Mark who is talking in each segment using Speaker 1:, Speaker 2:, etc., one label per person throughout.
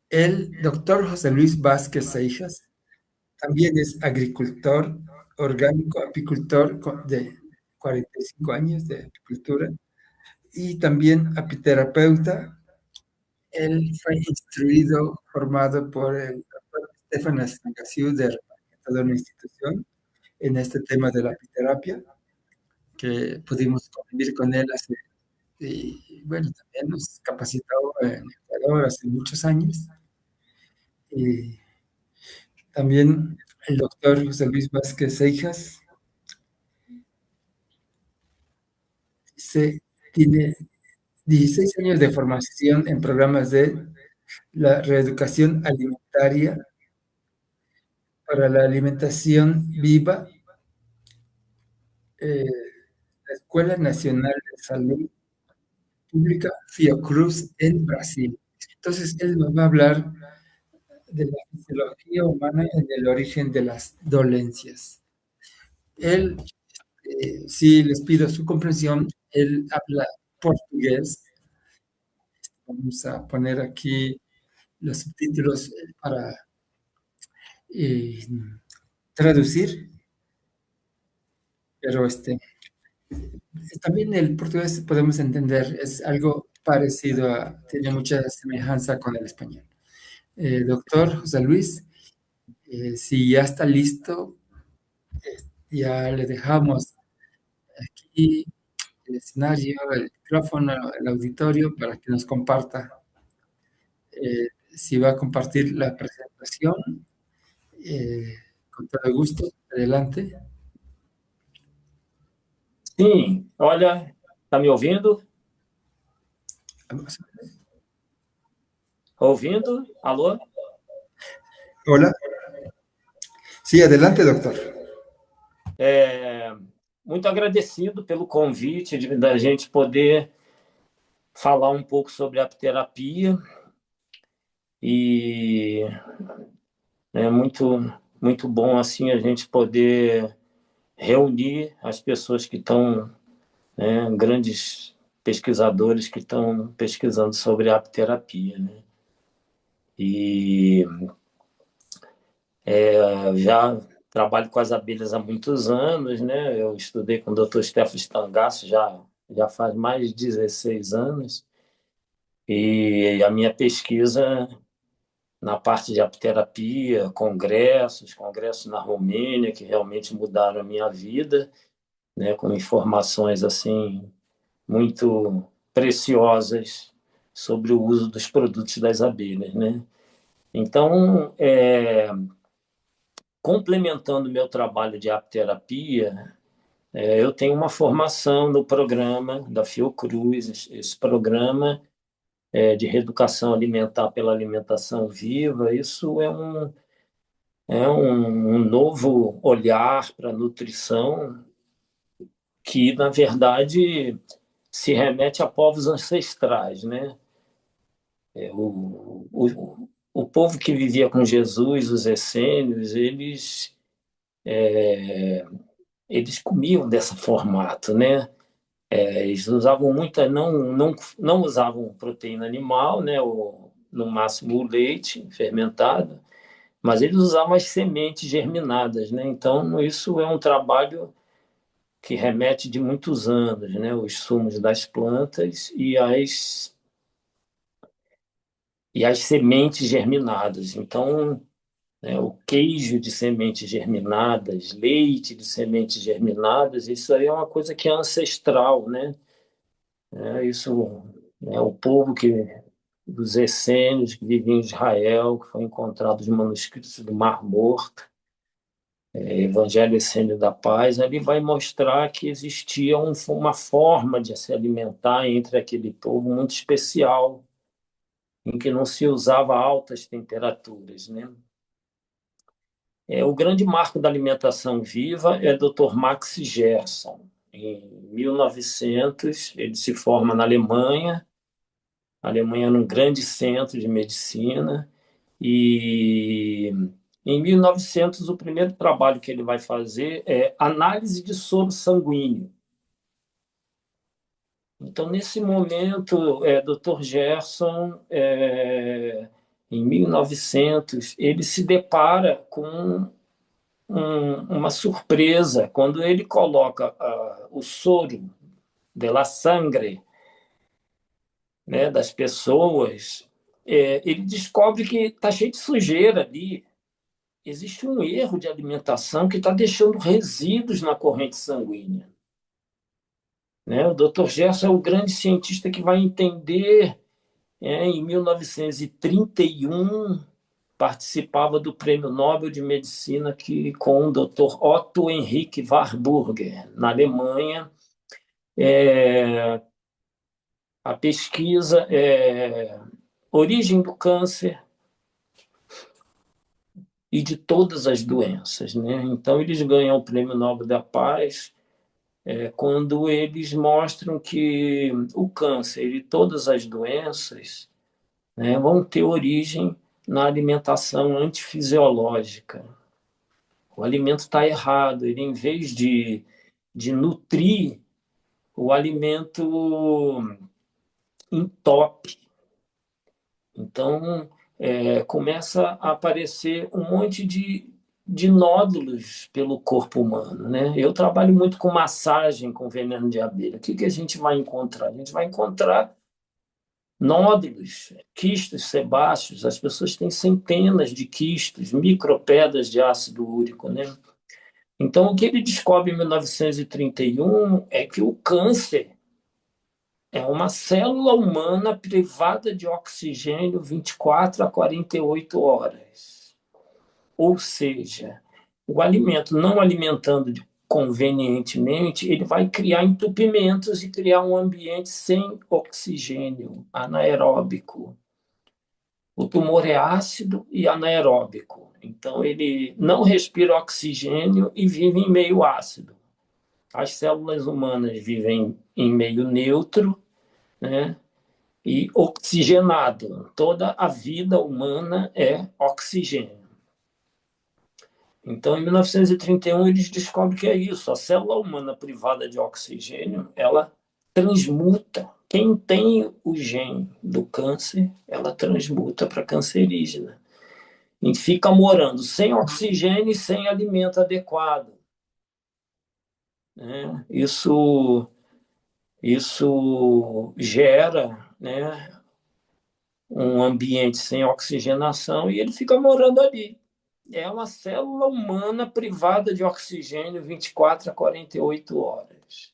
Speaker 1: El doctor José Luis Vázquez Seijas también es agricultor orgánico, apicultor de 45 años de apicultura y también apiterapeuta. Él fue instruido, formado por el doctor Stefan Astangasius toda una institución en este tema de la apiterapia, que pudimos convivir con él hace, y bueno, también nos capacitó en Ecuador hace muchos años. Y también el doctor José Luis Vázquez Seijas tiene 16 años de formación en programas de la reeducación alimentaria para la alimentación viva, la Escuela Nacional de Salud Pública Fiocruz en Brasil. Entonces, él nos va a hablar de la fisiología humana en el origen de las dolencias. Él, si les pido su comprensión, él habla portugués. Vamos a poner aquí los subtítulos para eh, traducir, pero también el portugués podemos entender, es algo parecido tiene mucha semejanza con el español. Doctor José Luis, si ya está listo, ya le dejamos aquí el escenario, el micrófono, el auditorio para que nos comparta. Si va a compartir la presentación, con todo gusto, adelante.
Speaker 2: Sim, olha, tá me ouvindo?
Speaker 1: Vamos.
Speaker 2: Ouvindo? Alô?
Speaker 1: Hola. Sí, adelante, doctor.
Speaker 2: Muito agradecido pelo convite da gente poder falar um pouco sobre a apiterapia e é muito bom assim a gente poder reunir as pessoas que estão, né, grandes pesquisadores que estão pesquisando sobre a apiterapia, né? E já trabalho com as abelhas há muitos anos, né? Eu estudei com o Dr. Stefan Stangasso já faz mais de 16 anos. E a minha pesquisa na parte de apiterapia, congressos na Romênia, que realmente mudaram a minha vida, né? Com informações assim muito preciosas sobre o uso dos produtos das abelhas, né? Então, complementando meu trabalho de apiterapia, eu tenho uma formação no programa da Fiocruz, esse programa de reeducação alimentar pela alimentação viva. Isso é um novo olhar para a nutrição que, na verdade, se remete a povos ancestrais, né? O povo que vivia com Jesus, os essênios, eles comiam desse formato, né? Eles usavam muita, não usavam proteína animal, né? No máximo o leite fermentado, mas eles usavam as sementes germinadas, né? Então isso é um trabalho que remete de muitos anos, né? Os sumos das plantas e as sementes germinadas. Então, né, o queijo de sementes germinadas, leite de sementes germinadas, isso aí é uma coisa que é ancestral, né? Isso é o povo dos essênios que viviam em Israel, que foi encontrado os manuscritos do Mar Morto, Evangelho Essênio da Paz, ali vai mostrar que existia uma forma de se alimentar entre aquele povo muito especial, em que não se usava altas temperaturas, né? O grande marco da alimentação viva é o Dr. Max Gerson. Em 1900, ele se forma na Alemanha. A Alemanha era um grande centro de medicina. E em 1900, o primeiro trabalho que ele vai fazer é análise de soro sanguíneo. Então, nesse momento, Dr. Gerson em 1900, ele se depara com uma surpresa quando ele coloca o soro de la sangre, né, das pessoas. Ele descobre que está cheio de sujeira ali. Existe um erro de alimentação que está deixando resíduos na corrente sanguínea. Né? O Dr. Gerson é o grande cientista que vai entender. Em 1931, participava do Prêmio Nobel de Medicina com o Dr. Otto Henrik Warburger, na Alemanha. A pesquisa Origem do Câncer e de todas as doenças. Né? Então, eles ganham o Prêmio Nobel da Paz quando eles mostram que o câncer e todas as doenças, né, vão ter origem na alimentação antifisiológica. O alimento está errado, ele, em vez de nutrir, o alimento entope. Então, começa a aparecer um monte de nódulos pelo corpo humano. Né? Eu trabalho muito com massagem com veneno de abelha. O que a gente vai encontrar? A gente vai encontrar nódulos, quistos sebáceos. As pessoas têm centenas de quistos, micropedras de ácido úrico. Né? Então, o que ele descobre em 1931 é que o câncer é uma célula humana privada de oxigênio 24 a 48 horas. Ou seja, o alimento não alimentando convenientemente, ele vai criar entupimentos e criar um ambiente sem oxigênio, anaeróbico. O tumor é ácido e anaeróbico. Então, ele não respira oxigênio e vive em meio ácido. As células humanas vivem em meio neutro, né? E oxigenado. Toda a vida humana é oxigênio. Então, em 1931, eles descobrem que é isso. A célula humana privada de oxigênio, ela transmuta. Quem tem o gene do câncer, ela transmuta para cancerígena. E fica morando sem oxigênio e sem alimento adequado. Né? Isso gera, né, um ambiente sem oxigenação e ele fica morando ali. É uma célula humana privada de oxigênio 24 a 48 horas.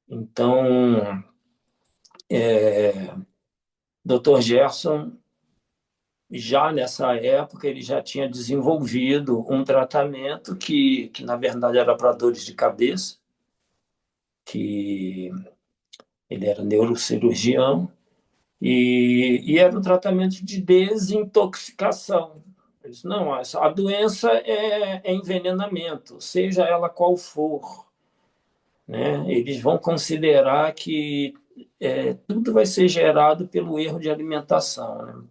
Speaker 2: Então, Dr. Gerson, já nessa época, ele já tinha desenvolvido um tratamento que na verdade, era para dores de cabeça, que ele era neurocirurgião, e era um tratamento de desintoxicação. Eles, não, a doença é envenenamento, seja ela qual for. Né? Eles vão considerar que tudo vai ser gerado pelo erro de alimentação. Né?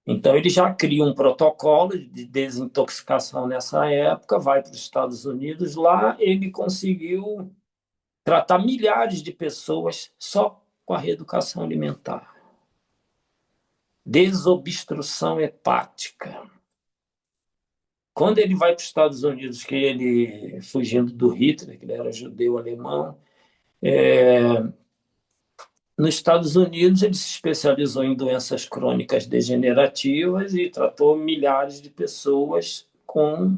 Speaker 2: Então, ele já cria um protocolo de desintoxicação nessa época, vai para os Estados Unidos. Lá, ele conseguiu tratar milhares de pessoas só com a reeducação alimentar. Desobstrução hepática. Quando ele vai para os Estados Unidos, que ele, fugindo do Hitler, que ele era judeu alemão, nos Estados Unidos ele se especializou em doenças crônicas degenerativas e tratou milhares de pessoas com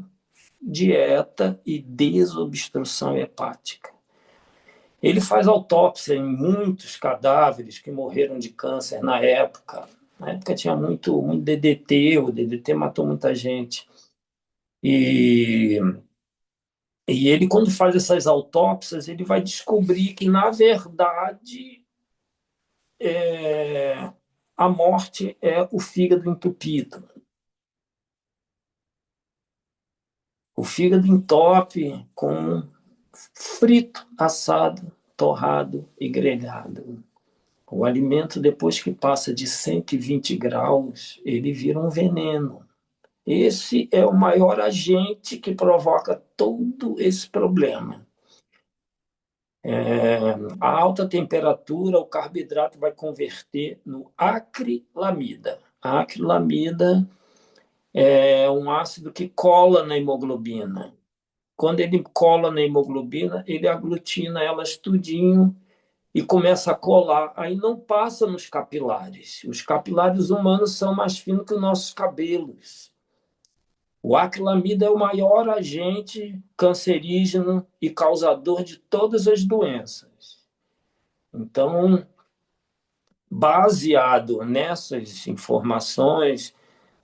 Speaker 2: dieta e desobstrução hepática. Ele faz autópsia em muitos cadáveres que morreram de câncer na época. Na época tinha muito DDT, o DDT matou muita gente. E ele, quando faz essas autópsias, ele vai descobrir que, na verdade, a morte é o fígado entupido. O fígado entope com frito, assado, torrado e grelhado. O alimento, depois que passa de 120 graus, ele vira um veneno. Esse é o maior agente que provoca todo esse problema. A alta temperatura, o carboidrato vai converter no acrilamida. A acrilamida é um ácido que cola na hemoglobina. Quando ele cola na hemoglobina, ele aglutina elas tudinho e começa a colar. Aí não passa nos capilares. Os capilares humanos são mais finos que os nossos cabelos. O acrilamida é o maior agente cancerígeno e causador de todas as doenças. Então, baseado nessas informações,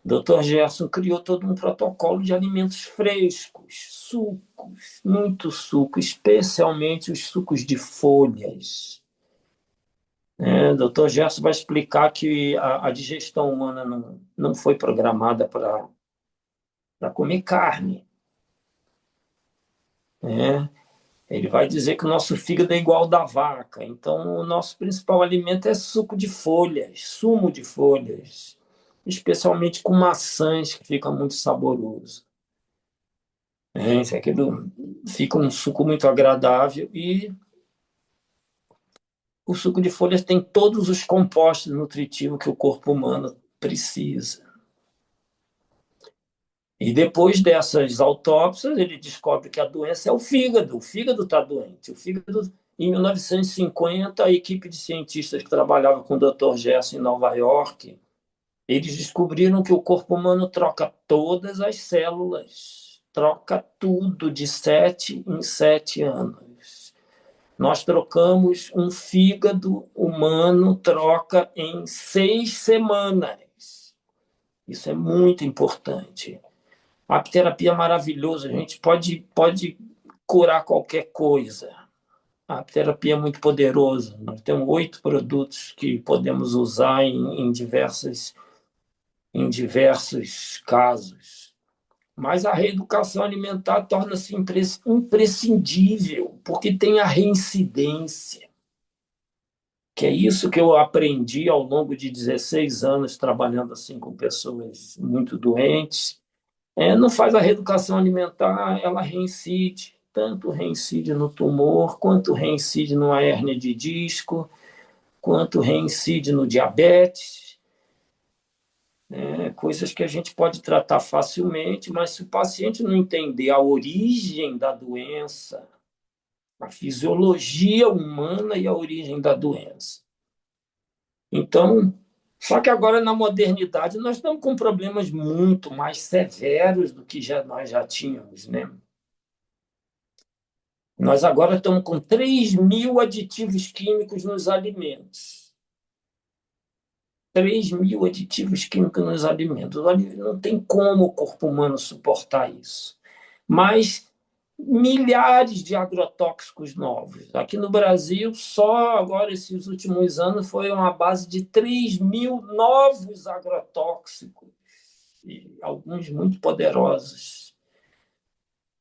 Speaker 2: Dr. Gerson criou todo um protocolo de alimentos frescos, sucos, muito suco, especialmente os sucos de folhas. Dr. Gerson vai explicar que a digestão humana não foi programada para comer carne. Ele vai dizer que o nosso fígado é igual ao da vaca. Então, o nosso principal alimento é suco de folhas, sumo de folhas, especialmente com maçãs, que fica muito saboroso. Isso aqui fica um suco muito agradável e o suco de folhas tem todos os compostos nutritivos que o corpo humano precisa. E depois dessas autópsias, ele descobre que a doença é o fígado. O fígado está doente. O fígado, em 1950, a equipe de cientistas que trabalhava com o Dr. Gerson em Nova York, eles descobriram que o corpo humano troca todas as células, troca tudo de 7 em 7 anos. Nós trocamos um fígado humano, troca em 6 semanas. Isso é muito importante. A apiterapia é maravilhosa, a gente pode curar qualquer coisa. A apiterapia é muito poderosa. Nós temos 8 produtos que podemos usar em diversos casos. Mas a reeducação alimentar torna-se imprescindível, porque tem a reincidência, que é isso que eu aprendi ao longo de 16 anos trabalhando assim com pessoas muito doentes. Não faz a reeducação alimentar, ela reincide. Tanto reincide no tumor, quanto reincide numa hérnia de disco, quanto reincide no diabetes. Coisas que a gente pode tratar facilmente, mas se o paciente não entender a origem da doença, a fisiologia humana e a origem da doença. Então, só que agora na modernidade nós estamos com problemas muito mais severos do que nós já tínhamos, né? Nós agora estamos com 3.000 aditivos químicos nos alimentos. 3.000 aditivos químicos nos alimentos. Não tem como o corpo humano suportar isso. Mas milhares de agrotóxicos novos. Aqui no Brasil, só agora, esses últimos anos, foi uma base de 3.000 novos agrotóxicos, e alguns muito poderosos.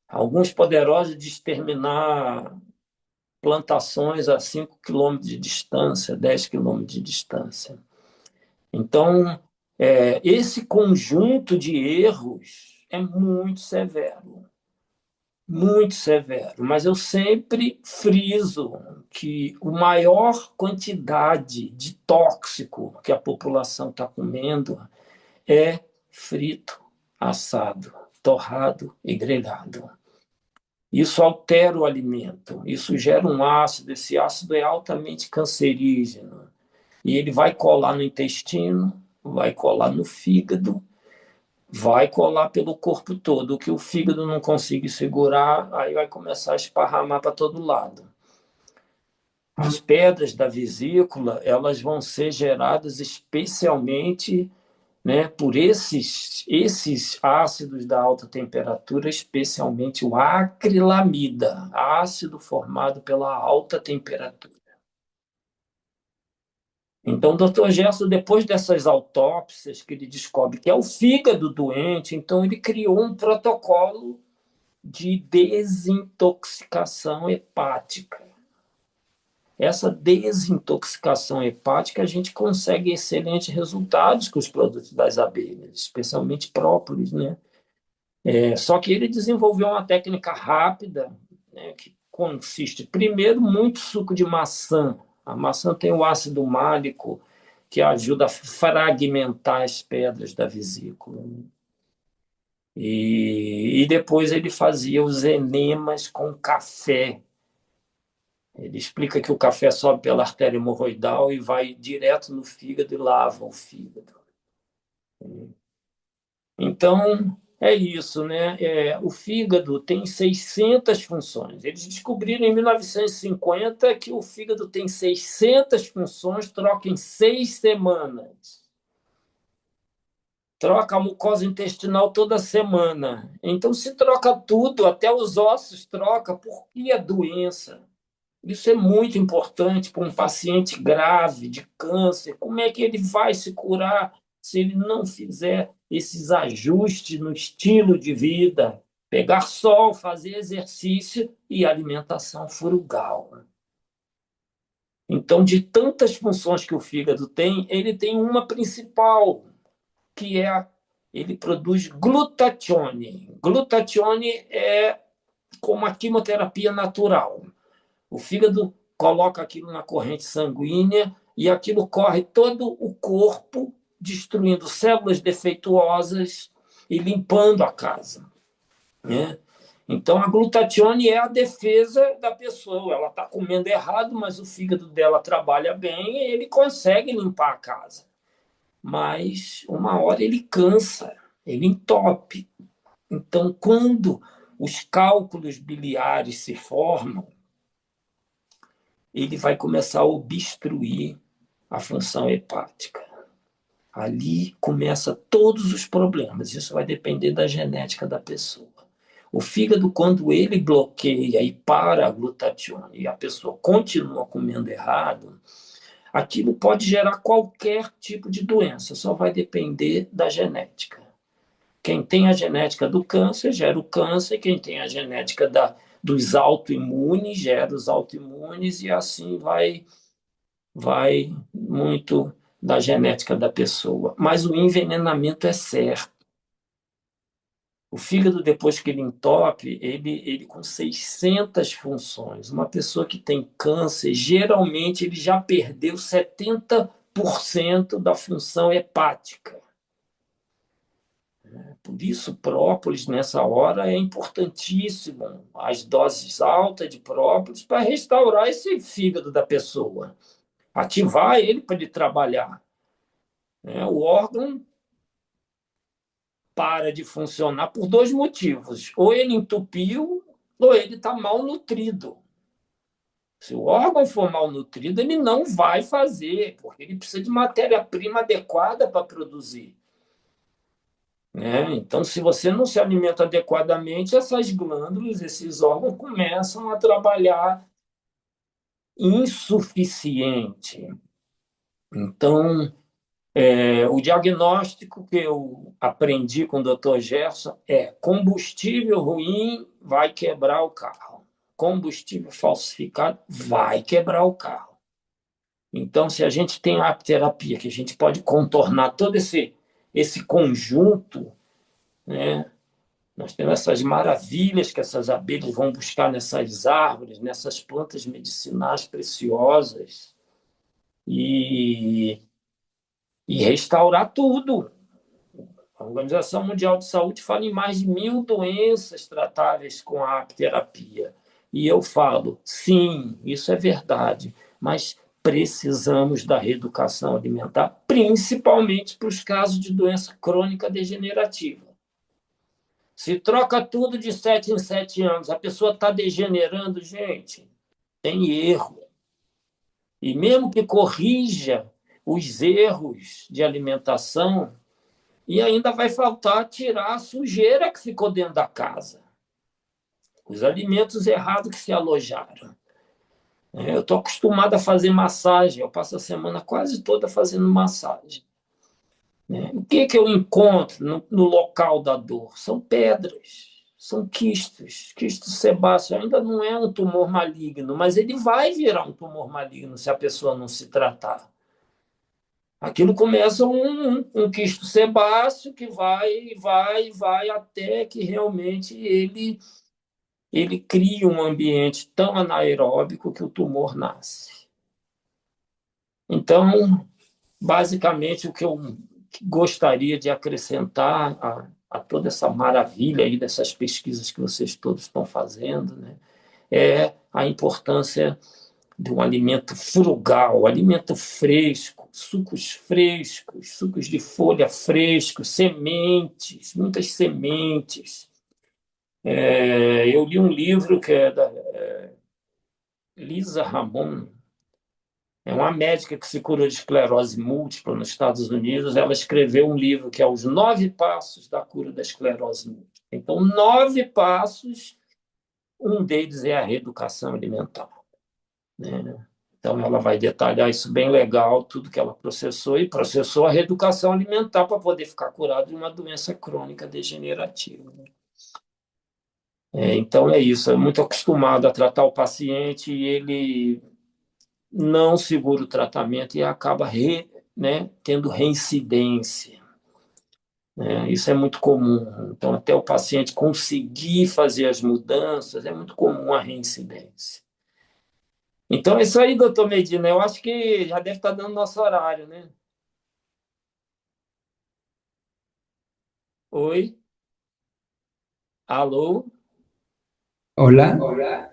Speaker 2: Alguns poderosos de exterminar plantações a 5 quilômetros de distância, 10 quilômetros de distância. Então, esse conjunto de erros é muito severo, mas eu sempre friso que a maior quantidade de tóxico que a população está comendo é frito, assado, torrado e grelhado. Isso altera o alimento, isso gera um ácido, esse ácido é altamente cancerígeno. E ele vai colar no intestino, vai colar no fígado, vai colar pelo corpo todo. O que o fígado não consegue segurar, aí vai começar a esparramar para todo lado. As pedras da vesícula, elas vão ser geradas especialmente, né, por esses ácidos da alta temperatura, especialmente o acrilamida, ácido formado pela alta temperatura. Então, o Dr. Gerson, depois dessas autópsias, que ele descobre que é o fígado doente, então ele criou um protocolo de desintoxicação hepática. Essa desintoxicação hepática, a gente consegue excelentes resultados com os produtos das abelhas, especialmente própolis, né? Só que ele desenvolveu uma técnica rápida, né, que consiste, primeiro, muito suco de maçã. A maçã tem o ácido málico, que ajuda a fragmentar as pedras da vesícula. E depois ele fazia os enemas com café. Ele explica que o café sobe pela artéria hemorroidal e vai direto no fígado e lava o fígado. Então, é isso, né? O fígado tem 600 funções. Eles descobriram em 1950 que o fígado tem 600 funções, troca em 6 semanas. Troca a mucosa intestinal toda semana. Então, se troca tudo, até os ossos troca, por que a doença? Isso é muito importante para um paciente grave de câncer. Como é que ele vai se curar se ele não fizer esses ajustes no estilo de vida? Pegar sol, fazer exercício e alimentação frugal. Então, de tantas funções que o fígado tem, ele tem uma principal, que é ele produz glutatione. Glutatione é como a quimioterapia natural. O fígado coloca aquilo na corrente sanguínea e aquilo corre todo o corpo, destruindo células defeituosas e limpando a casa, né? Então, a glutatione é a defesa da pessoa. Ela está comendo errado, mas o fígado dela trabalha bem e ele consegue limpar a casa. Mas, uma hora, ele cansa, ele entope. Então, quando os cálculos biliares se formam, ele vai começar a obstruir a função hepática. Ali começa todos os problemas. Isso vai depender da genética da pessoa. O fígado, quando ele bloqueia e para a glutatione e a pessoa continua comendo errado, aquilo pode gerar qualquer tipo de doença, só vai depender da genética. Quem tem a genética do câncer gera o câncer, quem tem a genética dos autoimunes gera os autoimunes, e assim vai muito da genética da pessoa. Mas o envenenamento é certo. O fígado, depois que ele entope, ele com 600 funções. Uma pessoa que tem câncer, geralmente ele já perdeu 70% da função hepática. Por isso, própolis, nessa hora, é importantíssimo. As doses altas de própolis para restaurar esse fígado da pessoa. Ativar ele para ele trabalhar. O órgão para de funcionar por dois motivos. Ou ele entupiu, ou ele está mal nutrido. Se o órgão for mal nutrido, ele não vai fazer, porque ele precisa de matéria-prima adequada para produzir. Então, se você não se alimenta adequadamente, essas glândulas, esses órgãos começam a trabalhar insuficiente. Então, o diagnóstico que eu aprendi com o Dr. Gerson é: combustível ruim vai quebrar o carro. Combustível falsificado vai quebrar o carro. Então, se a gente tem a apiterapia, que a gente pode contornar todo esse conjunto, né? Nós temos essas maravilhas que essas abelhas vão buscar nessas árvores, nessas plantas medicinais preciosas, e restaurar tudo. A Organização Mundial de Saúde fala em mais de 1.000 doenças tratáveis com a apiterapia. E eu falo, sim, isso é verdade, mas precisamos da reeducação alimentar, principalmente para os casos de doença crônica degenerativa. Se troca tudo de 7 em 7 anos, a pessoa está degenerando, gente, tem erro. E mesmo que corrija os erros de alimentação, e ainda vai faltar tirar a sujeira que ficou dentro da casa, os alimentos errados que se alojaram. Eu estou acostumado a fazer massagem, eu passo a semana quase toda fazendo massagem. O que eu encontro no local da dor? São pedras, são quistos. Quisto sebáceo ainda não é um tumor maligno, mas ele vai virar um tumor maligno se a pessoa não se tratar. Aquilo começa um quisto sebáceo que vai até que realmente ele ele cria um ambiente tão anaeróbico que o tumor nasce. Então, basicamente, o que eu gostaria de acrescentar a toda essa maravilha aí dessas pesquisas que vocês todos estão fazendo, né, é a importância de um alimento frugal, alimento fresco, sucos de folha frescos, sementes, muitas sementes. Eu li um livro que é da Lisa Ramon, é uma médica que se curou de esclerose múltipla nos Estados Unidos. Ela escreveu um livro que é Os 9 Passos da Cura da Esclerose Múltipla. Então, 9 passos, um deles é a reeducação alimentar, né? Então, ela vai detalhar isso bem legal, tudo que ela processou, e processou a reeducação alimentar para poder ficar curado de uma doença crônica degenerativa. Então, é isso. É muito acostumado a tratar o paciente e ele não segura o tratamento e acaba né, tendo reincidência, né? Isso é muito comum. Então, até o paciente conseguir fazer as mudanças, é muito comum a reincidência. Então, é isso aí, doutor Medina. Eu acho que já deve estar dando nosso horário, né? Oi? Alô?
Speaker 1: Hola,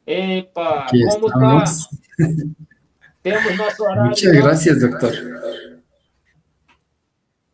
Speaker 2: Epa,
Speaker 1: aquí
Speaker 2: como tá?
Speaker 1: estamos.
Speaker 2: Temos nosso horário
Speaker 1: Muchas
Speaker 2: já?
Speaker 1: gracias, doctor.